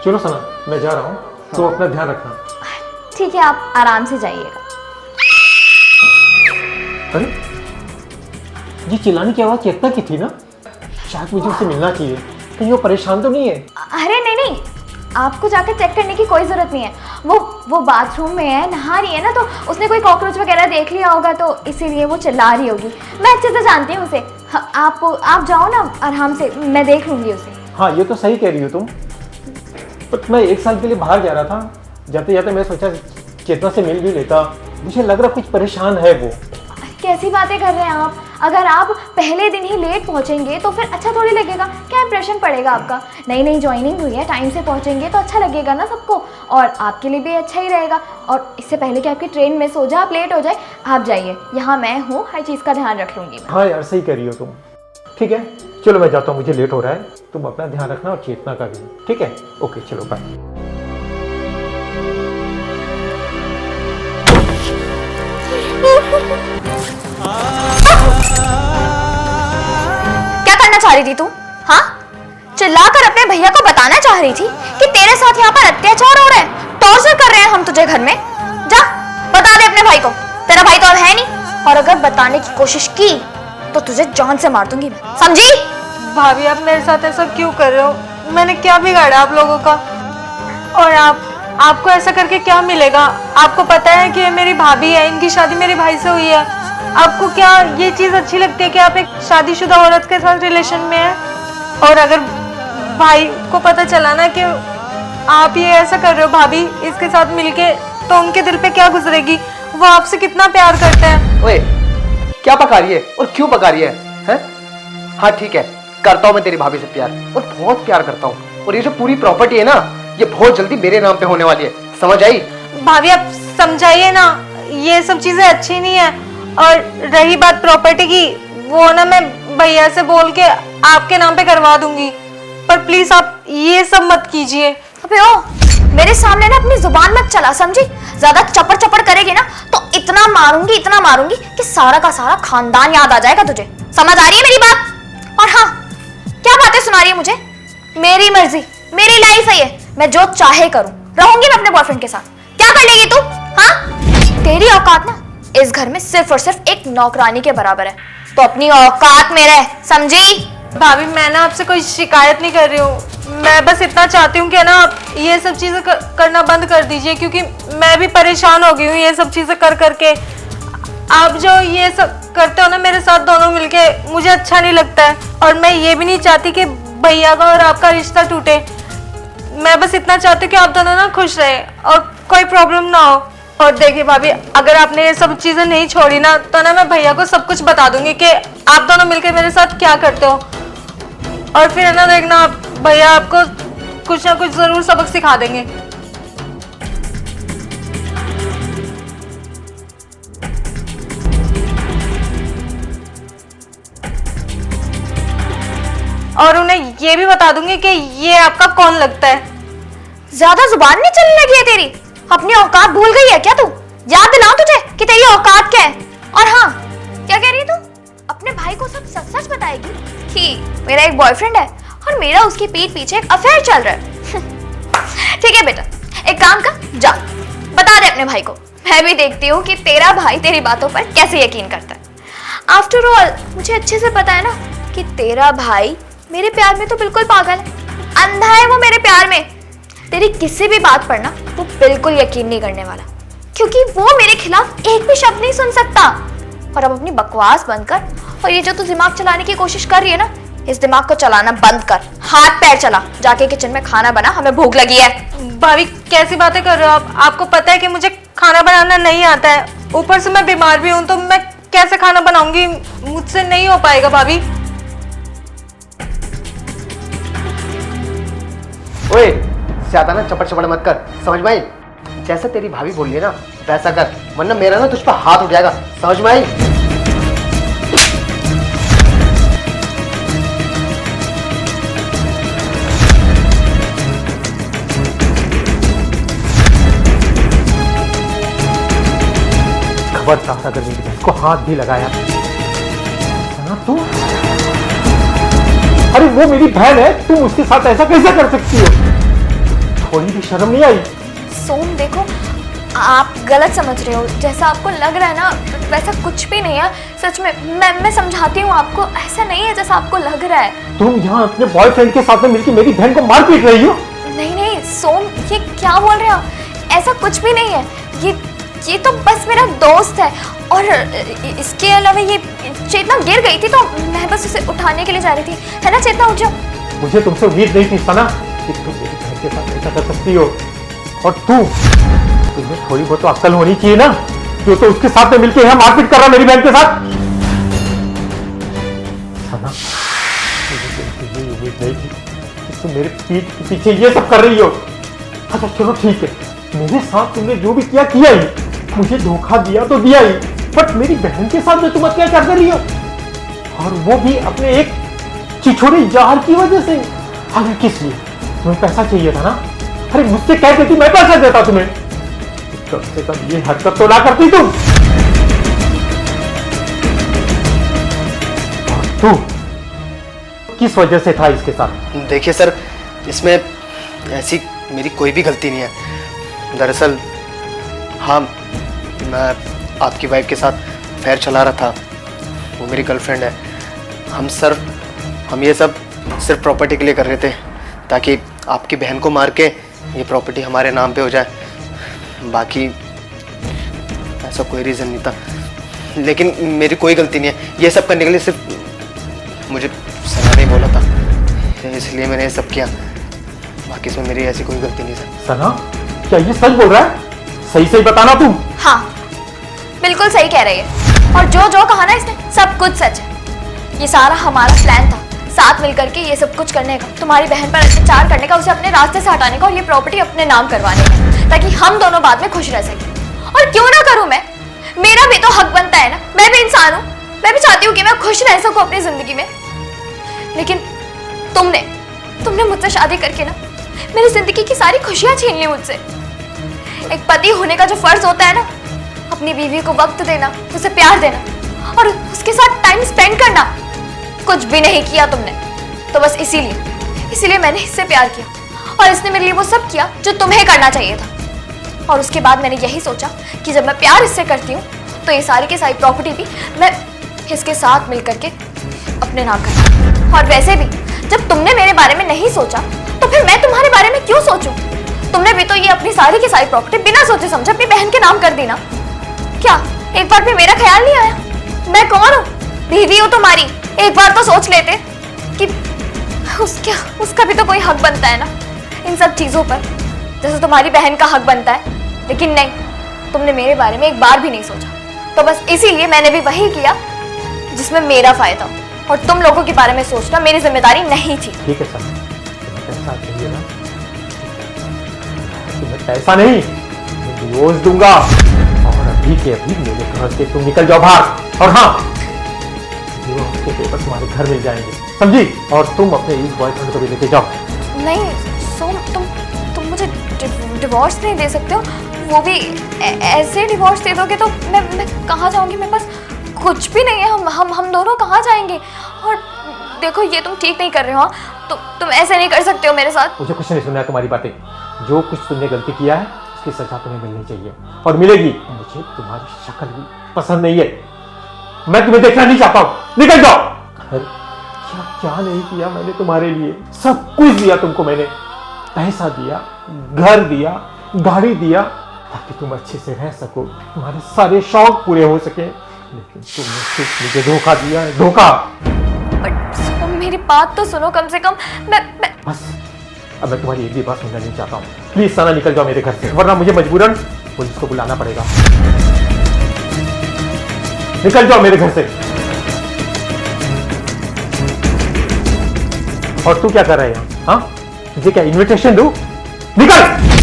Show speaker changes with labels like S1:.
S1: चलो सना, मैं जा रहा हूँ, तो अपना ध्यान रखना।
S2: ठीक है, आप आराम से जाइएगा।
S1: अरे ये चिल्लाने की आवाज़ चेतना की थी ना? शायद मुझे उससे मिलना चाहिए। कहीं वो परेशान तो नहीं है?
S2: अरे नहीं नहीं, आपको जाकर चेक करने की कोई ज़रूरत नहीं है। वो बाथरूम में है, नहा रही है ना, तो उसने कोई कॉकरोच वगैरह देख लिया होगा, तो इसीलिए वो चिल्ला रही होगी। मैं अच्छे से जानती हूँ उसे। आप जाओ ना आराम से, मैं देख लूँगी उसे।
S1: हाँ, ये तो सही कह रही हो तुम। बट मैं 1 साल के लिए बाहर जा रहा था, जाते जाते मैं सोचा चेतना से मिल भी लेता। मुझे लग रहा कुछ परेशान है वो।
S2: कैसी बातें कर रहे हैं आप? अगर आप पहले दिन ही लेट पहुंचेंगे तो फिर अच्छा थोड़ी लगेगा। क्या इंप्रेशन पड़ेगा आपका? नई नई ज्वाइनिंग हुई है, टाइम से पहुंचेंगे तो अच्छा लगेगा ना सबको, और आपके लिए भी अच्छा ही रहेगा। और इससे पहले कि आपकी ट्रेन मिस हो जाए, आप लेट हो जाए, आप जाइए। यहाँ मैं हूँ, हर चीज़ का ध्यान रख लूँगी।
S1: हाँ यार, सही कह रही हो तुम। ठीक है, चलो मैं जाता हूँ, मुझे लेट हो रहा है। तुम अपना ध्यान रखना और चेतना का भी। ठीक है, ओके, चलो बाय।
S2: क्या करना चाह रही थी तू? हाँ, चिल्लाकर अपने भैया को बताना चाह रही थी कि तेरे साथ यहाँ पर अत्याचार हो रहा है, टॉर्चर कर रहे हैं हम तुझे घर में। जा बता दे अपने भाई को, तेरा भाई तो अब है नहीं, और अगर बताने की कोशिश की तो तुझे जान से मार दूंगी मैं, समझी?
S3: भाभी आप मेरे साथ ऐसा क्यों कर रहे हो? मैंने क्या बिगाड़ा आप लोगों का? और आपको ऐसा करके क्या मिलेगा? आपको पता है कि मेरी भाभी है, इनकी शादी मेरे भाई से हुई है। आपको क्या ये चीज़ अच्छी लगती है कि आप एक शादीशुदा औरत के साथ रिलेशन में है? और अगर भाई को पता चला ना कि आप ये ऐसा कर रहे हो भाभी इसके साथ मिलके, तो उनके दिल पे क्या गुजरेगी? वो आपसे कितना प्यार करते हैं।
S4: ओए, क्या पका रही है और क्यों पका रही है? हैं? हाँ ठीक है, करता हूँ मैं तेरी भाभी से प्यार, और बहुत प्यार करता हूँ। और ये जो पूरी प्रॉपर्टी है ना, ये बहुत जल्दी मेरे नाम पे होने वाली है, समझ आई?
S3: भाभी आप समझाइए ना, ये सब चीजें अच्छी नहीं है। और रही बात प्रॉपर्टी की, वो ना मैं भैया से बोल के आपके नाम पे करवा दूंगी, पर प्लीज आप ये सब मत कीजिए।
S2: अबे ओ, मेरे सामने ना अपनी जुबान मत चला, समझी? ज्यादा चपड़ चपड़ करेगी ना तो इतना मारूंगी कि सारा का सारा खानदान याद आ जाएगा तुझे। समझ आ रही है मेरी बात? और हाँ, क्या बातें सुना रही है मुझे? मेरी मर्जी, मेरी लाइफ है ये, मैं जो चाहे करूं। रहूंगी मैं अपने बॉयफ्रेंड के साथ। क्या कर लेगी तू? हाँ, तेरी औकात ना इस घर में सिर्फ और सिर्फ एक नौकरानी के बराबर है, तो अपनी औकात में रह, समझी?
S3: भाभी मैं ना आपसे कोई शिकायत नहीं कर रही हूँ, मैं बस इतना चाहती हूँ कि ना आप ये सब चीजें करना बंद कर दीजिए, क्योंकि मैं भी परेशान हो गई हूँ ये सब चीजें कर करके। आप जो ये सब करते हो ना मेरे साथ दोनों मिलके, मुझे अच्छा नहीं लगता है, और मैं ये भी नहीं चाहती कि भैया का और आपका रिश्ता टूटे। मैं बस इतना चाहती हूँ कि आप दोनों ना खुश रहे और कोई प्रॉब्लम ना हो। और देखिए भाभी, अगर आपने ये सब चीजें नहीं छोड़ी ना, तो ना मैं भैया को सब कुछ बता दूंगी कि आप दोनों मिलकर मेरे साथ क्या करते हो, और फिर है ना देखना भैया आपको कुछ ना कुछ जरूर सबक सिखा देंगे। और उन्हें ये भी बता दूंगी कि ये आपका कौन लगता है।
S2: ज्यादा जुबान नहीं चलने लगी है तेरी? अपनी औकात भूल गई है क्या तू? याद दिलाऊं तुझे कि तेरी औकात क्या है? और हाँ, क्या कह रही है तू? अपने भाई को सब सच सच बताएगी कि मेरा एक बॉयफ्रेंड है और मेरा उसकी पीठ पीछे एक अफेयर चल रहा है। ठीक है बेटा, एक काम कर, जा बता दे अपने भाई को। मैं भी देखती हूँ कि तेरा भाई तेरी बातों पर कैसे यकीन करता है। आफ्टर ऑल मुझे अच्छे से पता है ना कि तेरा भाई मेरे प्यार में तो बिल्कुल पागल है, अंधा है वो मेरे प्यार में। तेरी किसी भी बात पर ना वो बिल्कुल यकीन नहीं करने वाला, क्योंकि वो मेरे खिलाफ एक भी शब्द नहीं सुन सकता। और अब अपनी बकवास बंद कर, और ये जो तू दिमाग चलाने की कोशिश कर रही है ना, इस दिमाग को चलाना बंद कर। हाथ पैर चला, जाके किचन में खाना बना, हमें भूख लगी है।
S3: भाभी कैसी बातें कर रहे हो आप? आपको पता है कि मुझे खाना बनाना नहीं आता है, ऊपर से मैं बीमार भी हूँ, तो मैं कैसे खाना बनाऊंगी? मुझसे नहीं हो पाएगा भाभी।
S4: ओए, ज्यादा ना चपड़ चपड़ मत कर, समझ में आई? जैसा तेरी भाभी बोल रही है ना वैसा कर, वरना मेरा ना तुझ पर हाथ उठ जाएगा, समझ में आई?
S1: खबरदार अगर मेरी बहन को हाथ भी लगाया ना तू। अरे वो मेरी बहन है, तुम उसके साथ ऐसा कैसे कर सकती हो? थोड़ी भी शर्म नहीं आई?
S2: सोम देखो, आप गलत समझ रहे हो। जैसा आपको लग रहा है ना, वैसा कुछ भी नहीं है। सच में मैं समझाती हूँ आपको, ऐसा नहीं है जैसा आपको लग रहा है।
S1: तुम यहाँ अपने बॉयफ्रेंड के साथ में मिलकर मेरी बहन को मार पीट रही हो?
S2: नहीं नहीं सोम, ये क्या बोल रहे हो आप? ऐसा कुछ भी नहीं है। ये तो बस मेरा दोस्त है। और इसके अलावा ये चेतना गिर गई थी तो मैं बस उसे उठाने के लिए जा रही थी। है ना चेतना, उठ जाओ।
S1: मुझे तुमसे उम्मीद नहीं थी सना कि तुम मेरी बहन के साथ ऐसा कर सकती हो। और तुम्हें थोड़ी बहुत तो अक्ल होनी चाहिए ना, जो तो उसके साथ में मिलकर यहाँ मारपीट कर रहा मेरी बहन के साथ। सना, मुझे तुमसे ये उम्मीद नहीं थी कि तुम मेरे पीठ के पीछे ये सब कर रही हो। अच्छा चलो ठीक है, मेरे साथ तुमने जो भी किया किया ही, मुझे धोखा दिया तो दिया ही, बट मेरी बहन के साथ में तुम अत्याचार कर रही हो, और वो भी अपने एक छिछोरे यार की वजह से। अरे किस लिए? तुम्हें पैसा चाहिए था ना? अरे मुझसे कह देती, मैं पैसा देता तुम्हें। कम से कम ये हरकत तो ना करती तुम। और तू किस वजह से था इसके साथ?
S4: देखिए सर, इसमें ऐसी मेरी कोई भी गलती नहीं है। दरअसल हाँ, मैं आपकी वाइफ के साथ अफेयर चला रहा था। वो मेरी गर्लफ्रेंड है। हम ये सब सिर्फ प्रॉपर्टी के लिए कर रहे थे, ताकि आपकी बहन को मार के ये प्रॉपर्टी हमारे नाम पे हो जाए। बाकी ऐसा कोई रीज़न नहीं था। लेकिन मेरी कोई गलती नहीं है। ये सब करने के लिए सिर्फ मुझे सना ने बोला था, इसलिए मैंने ये सब किया। बाकी इसमें मेरी ऐसी कोई गलती नहीं सर।
S1: सना, क्या ये सच बोल रहा है? सही सही बताना तुम।
S2: हाँ बिल्कुल सही कह रही है। और जो कहा ना इसने, सब कुछ सच है। ये सारा हमारा प्लान था, साथ मिलकर के ये सब कुछ करने का, तुम्हारी बहन पर अत्याचार करने का, उसे अपने रास्ते से हटाने का और ये प्रॉपर्टी अपने नाम करवाने का, ताकि हम दोनों बाद में खुश रह सकें। और क्यों ना करूं मैं, मेरा भी तो हक बनता है ना। मैं भी इंसान हूं, मैं भी चाहती हूँ कि मैं खुश रह सकूं अपनी जिंदगी में। लेकिन तुमने मुझसे शादी करके ना मेरी जिंदगी की सारी खुशियां छीन ली मुझसे। एक पति होने का जो फर्ज होता है ना, अपनी बीवी को वक्त देना, उसे प्यार देना और उसके साथ टाइम स्पेंड करना, कुछ भी नहीं किया तुमने। तो बस इसीलिए मैंने इससे प्यार किया और इसने मेरे लिए वो सब किया जो तुम्हें करना चाहिए था। और उसके बाद मैंने यही सोचा कि जब मैं प्यार इससे करती हूँ तो ये सारी की सारी प्रॉपर्टी भी मैं इसके साथ मिलकर के अपने नाम कर। और वैसे भी जब तुमने मेरे बारे में नहीं सोचा तो फिर मैं तुम्हारे बारे में क्यों सोचूं? तुमने भी तो ये अपनी सारी की सारी प्रॉपर्टी बिना सोचे समझे अपनी बहन के नाम कर दी ना। क्या एक बार भी मेरा ख्याल नहीं आया? मैं कौन हूँ? बीवी हूँ तुम्हारी। एक बार तो सोच लेते कि उसका भी तो कोई हक बनता है ना इन सब चीजों पर, जैसे तुम्हारी बहन का हक बनता है। लेकिन नहीं, तुमने मेरे बारे में एक बार भी नहीं सोचा। तो बस इसीलिए मैंने भी वही किया जिसमें मेरा फायदा हो, और तुम लोगों के बारे में सोचना मेरी जिम्मेदारी नहीं थी।
S1: ठीक है सर, तुम्हें पैसा चाहिए ना? तुम्हें पैसा नहीं, मैं डिवोर्स दूंगा और अभी के अभी मेरे घर से तुम निकल जाओ बाहर। और हाँ, डिवोर्स के पेपर तुम्हारे घर मिल जाएंगे, समझी? और तुम अपने इस बॉयफ्रेंड को भी लेके जाओ।
S2: नहीं सोम, तुम मुझे डिवोर्स नहीं दे सकते हो। वो भी ऐसे डिवोर्स दे दोगे तो मैं कहाँ जाऊंगी? मैं बस कुछ भी नहीं है। हम दोनों कहाँ जाएंगे? और देखो ये तुम ठीक नहीं कर रहे हो। तुम ऐसे नहीं कर सकते हो मेरे साथ।
S1: मुझे कुछ नहीं सुनना है तुम्हारी बातें। जो कुछ तुमने गलती किया है उसकी सजा तुम्हें मिलनी चाहिए और मिलेगी। मुझे तुम्हारी शक्ल भी पसंद नहीं है, मैं तुम्हें देखना नहीं चाहता हूँ, निकल जाओ। क्या नहीं किया मैंने तुम्हारे लिए? सब कुछ दिया तुमको मैंने, पैसा दिया, घर दिया, गाड़ी दिया, ताकि तुम अच्छे से रह सको, तुम्हारे सारे शौक पूरे हो सके। लेकिन तुमने सिर्फ मुझे धोखा दिया है, धोखा।
S2: बट मेरी बात तो सुनो कम से कम। मैं
S1: बस अब मैं तुम्हारी एक भी बात सुनना नहीं चाहता हूँ। प्लीज सना निकल जाओ मेरे घर से, वरना मुझे मजबूरन पुलिस को बुलाना पड़ेगा। निकल जाओ मेरे घर से। और तू क्या कर रहा है यहाँ? हाँ, तुझे क्या इन्विटेशन दूं? निकल।